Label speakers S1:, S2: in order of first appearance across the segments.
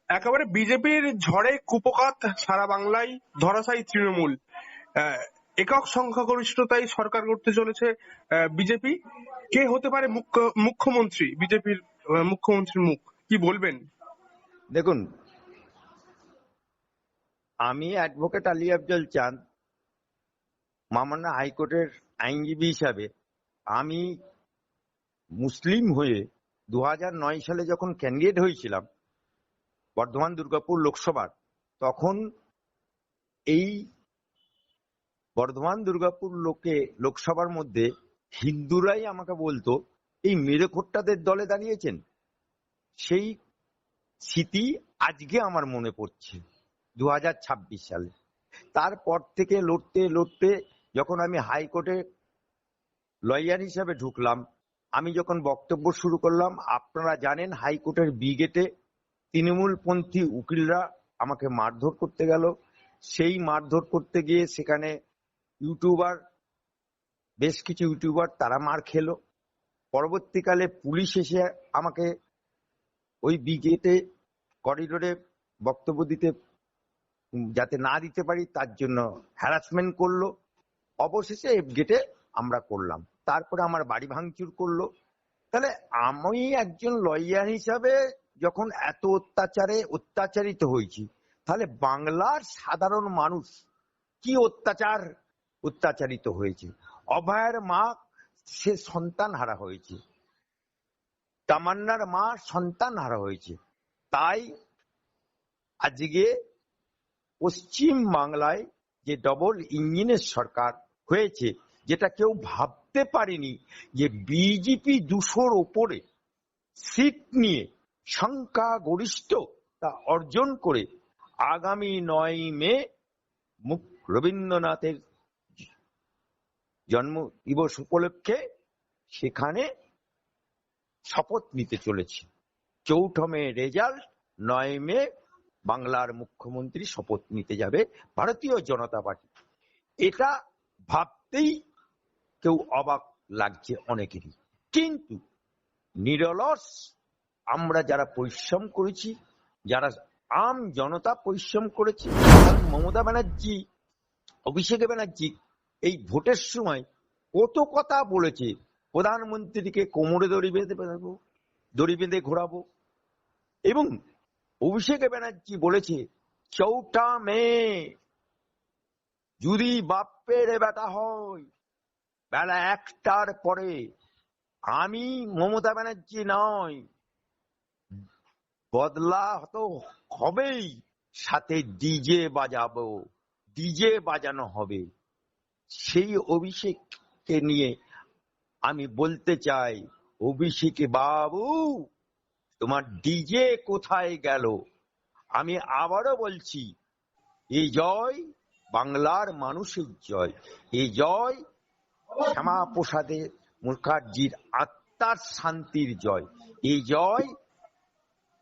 S1: একেবারে বিজেপির ঝড়ে কুপোকাত সারা বাংলায়, ধরাশায়ী তৃণমূল। আহ, একক সংখ্যাগরিষ্ঠতায় সরকার করতে চলেছে বিজেপি। কে হতে পারে মুখ্যমন্ত্রী? বিজেপির মুখ্যমন্ত্রীর মুখ কি বলবেন?
S2: দেখুন, আমি অ্যাডভোকেট আলী আফজল চাঁদ, মাননীয় হাইকোর্টের আইনজীবী হিসাবে আমি মুসলিম হয়ে 2009 সালে যখন ক্যান্ডিডেট হয়েছিলাম বর্ধমান দুর্গাপুর লোকসভার, তখন এই বর্ধমান দুর্গাপুর লোকসভার মধ্যে হিন্দুরাই আমাকে বলতো এই মেরেখোট্টাদের দলে দাঁড়িয়েছেন। সেই স্মৃতি আজকে আমার মনে পড়ছে 2026 সালে। তারপর থেকে লড়তে লড়তে যখন আমি হাইকোর্টে লয়ার হিসাবে ঢুকলাম, আমি যখন বক্তব্য শুরু করলাম, আপনারা জানেন হাইকোর্টের বিগেটে তৃণমূলপন্থী উকিলরা আমাকে মারধর করতে গেল। সেই মারধর করতে গিয়ে সেখানে বেশ কিছু ইউটিউবার তারা মার খেলো। পরবর্তীকালে পুলিশ এসে আমাকে ওই বিগেটে করিডোরে বক্তব্য দিতে যাতে না দিতে পারি তার জন্য হ্যারাসমেন্ট করলো। অবশেষে গেটে আমরা করলাম, তারপরে আমার বাড়ি ভাঙচুর করলো। তাহলে আমি একজন লয়ার হিসাবে যখন এত অত্যাচারিত হয়েছি, তাহলে বাংলার সাধারণ মানুষ কি অত্যাচারিত হয়েছে? অভয়ের মা সে সন্তান হারা হয়েছে, তামান্নার মা সন্তান হারা হয়েছে। তাই আজকে পশ্চিম বাংলায় যে ডবল ইঞ্জিনের সরকার হয়েছে, যেটা কেউ ভাবতে পারেনি যে বিজেপি 200-র ওপরে সিট নিয়ে সংখ্যাগরিষ্ঠতা অর্জন করে আগামী 9 মে রবীন্দ্রনাথের জন্ম দিবস উপলক্ষে সেখানে শপথ নিতে চলেছে। 4 মে রেজাল্ট, 9 মে বাংলার মুখ্যমন্ত্রী শপথ নিতে যাবে ভারতীয় জনতা পার্টি। এটা ভাবতেই কেউ অবাক লাগছে অনেকেরই, কিন্তু নিরলস আমরা যারা পরিশ্রম করেছি, যারা আম জনতা পরিশ্রম করেছি, মমতা ব্যানার্জি, অভিষেক ব্যানার্জি এই ভোটের সময় কত কথা বলেছে, প্রধানমন্ত্রীকে কোমরে দড়ি বেঁধে ঘোরাবো, এবং অভিষেক ব্যানার্জি বলেছে 4 মে যদি বাপের বেটা হয় বেলা 1টার পরে আমি মমতা ব্যানার্জি নয়, বদলা তো হবেই, সাথে ডিজে বাজাবো, ডিজে বাজানো হবে। সেই অভিষেককে নিয়ে আমি বলতে চাই, অভিষেক বাবু তোমার ডিজে কোথায় গেল? আমি আবারও বলছি, এই জয় বাংলার মানুষের জয়, এই জয় শ্যামাপ্রসাদ মুখার্জির আত্মার শান্তির জয়, এই জয়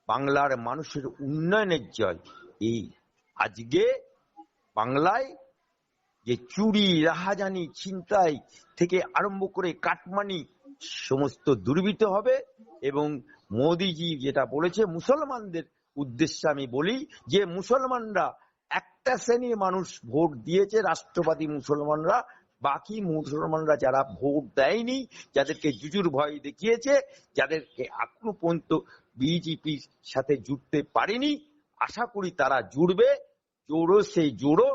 S2: বাংলার মানুষের উন্নয়নের জয়। এই আজকে বাংলায় যে চুরি, রাহাজানি, ছিনতাই থেকে আরম্ভ করে কাটমানি সমস্ত দুর্বৃত্ত হবে। এবং মোদিজি যেটা বলেছে মুসলমানদের উদ্দেশ্যে আমি বলি যে মুসলমানরা একটা শ্রেণীর মানুষ ভোট দিয়েছে, রাষ্ট্রবাদী মুসলমানরা, বাকি মুসলমানরা যারা ভোট দেয়নি, যাদেরকে জুজুর ভয় দেখিয়েছে, যাদেরকে এখনো পর্যন্ত বিজেপির সাথে জুড়তে পারেনি, আশা করি তারা জুড়বে। জোড়ো সেই জোড়ো,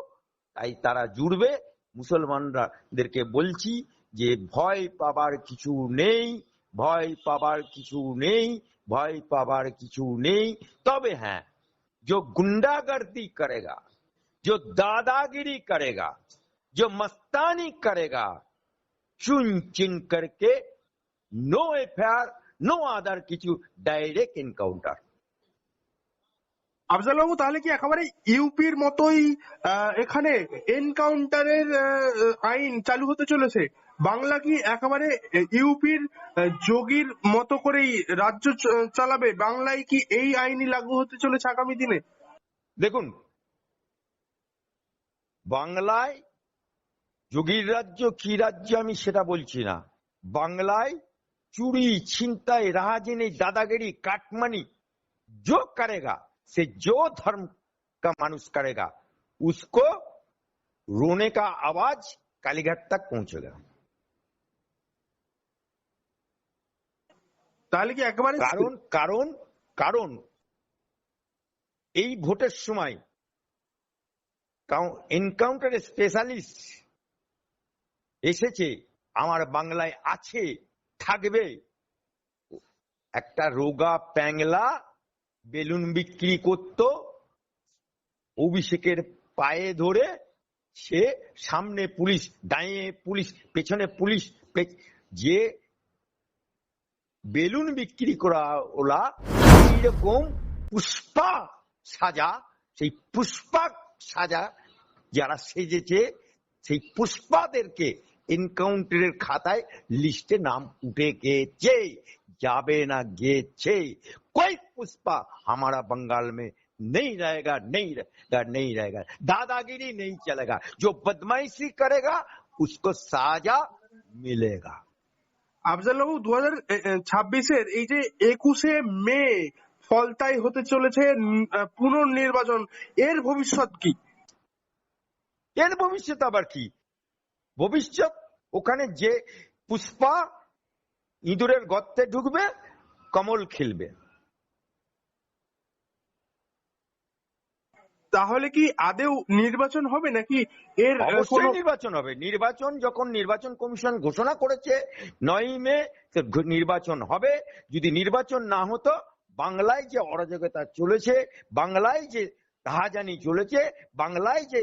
S2: তাই তারা জুড়বে। মুসলমানদেরকে বলছি যে ভয় পাবার কিছু নেই, ভয় পাবার কিছু নেই, ভয় পাবার কিছু নেই। তবে হ্যাঁ, जो गुंडागर्दी करेगा, जो दादागिरी करेगा, जो मस्तानी करेगा, चुन चिन करके नो एफआईआर, नो अदर কিছু ডাইরেক্ট এনকাউন্টার।
S1: আফজাল বাবু, তাহলে কি একেবারে ইউপির মতোই এখানে এনকাউন্টারের আইন চালু হতে চলেছে? বাংলা কি একেবারে ইউপির যোগীর মতো করেই রাজ্য চালাবে? বাংলায় কি এই আইনই লাগু হতে চলেছে আগামী দিনে?
S2: দেখুন, বাংলায় যোগীর রাজ্য কি রাজ্য আমি সেটা বলছি না। বাংলায় চুরি, ছিনতাই, রাহাজানি, দাদাগিরি, কাটমানি जो करेगा से जो धर्म का मानुष करेगा उसको रोने का आवाज कालीघाट तक पहुंचेगा।
S1: তাহলে কি একেবারে
S2: কারণ কারণ কারণ এই ভোটের সময় এনকাউন্টার স্পেশালিস্ট এসেছে, আমার বাংলায় আছে, থাকবে। একটা রোগা প্যাংলা বেলুন বিক্রি করত, অভিষেকের পায়ে ধরে সে সামনে পুলিশ, ডাইনে পুলিশ, পেছনে পুলিশ, যে বেলুন বিক্রি করা ওলা এইরকম পুষ্পা সাজা, সেই পুষ্পা সাজা যারা সেজেছে সেই পুষ্পাদেরকে এনকাউন্টারের খাতায় লিস্টে নাম উঠে গেছে, যাবে না গেছে। कोई पुष्पा हमारा बंगाल में नहीं रहेगा, नहीं रहेगा, नहीं रहेगा। दादागिरी नहीं चलेगा, जो बदमाशी करेगा उसको साजा मिलेगा।
S1: আফজাল বাবু 2026-এর এই যে 21শে মে ফলতাই হতে চলেছে পুনর্নির্বাচন, এর ভবিষ্যৎ কি?
S2: এর ভবিষ্যৎ আবার কি? ভবিষ্যৎ ওখানে যে পুষ্পা ইঁদুরের গর্তে ঢুকবে, কমল খেলবে।
S1: তাহলে কি আদেও নির্বাচন হবে নাকি এর
S2: অবশ্যই নির্বাচন হবে। নির্বাচন যখন নির্বাচন কমিশন ঘোষণা করেছে 9 মে নির্বাচন হবে। যদি নির্বাচন না হতো, বাংলায় যে অরাজকতা চলেছে, বাংলায় যে রাহাজানি চলেছে, বাংলায় যে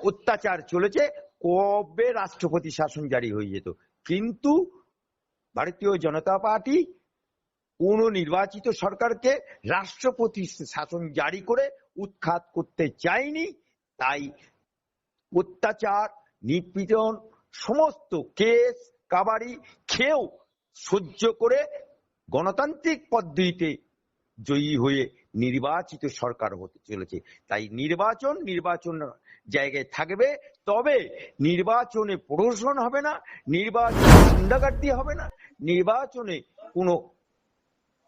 S2: অত্যাচার চলেছে, কবে রাষ্ট্রপতি শাসন জারি হয়ে যেত। কিন্তু ভারতীয় জনতা পার্টি কোন নির্বাচিত সরকারকে রাষ্ট্রপতি শাসন জারি করে উৎখাত করতে চায়নি। তাই অত্যাচার, নিপীড়ন, সমস্ত কেস কাবাড়ি খেয়েও সহ্য করে গণতান্ত্রিক পদ্ধতিতে জয়ী হয়ে নির্বাচিত সরকার হতে চলেছে। তাই নির্বাচন জায়গায় থাকবে, তবে নির্বাচনে প্রহসন হবে না, নির্বাচনে গুন্ডাগার্দি হবে না, নির্বাচনে কোনো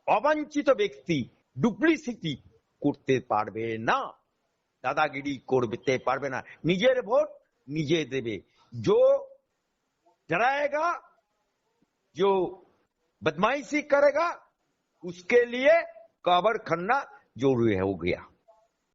S2: অবাঞ্ছিত ব্যক্তি ডুপ্লিসিটি করতে পারবে না, দাদাগিরি করতে পারবে না। নিজের ভোট নিজে দেবে। जो डराएगा, जो बदमाशी करेगा, उसके लिए काबर खन्ना जरूरी हो गया।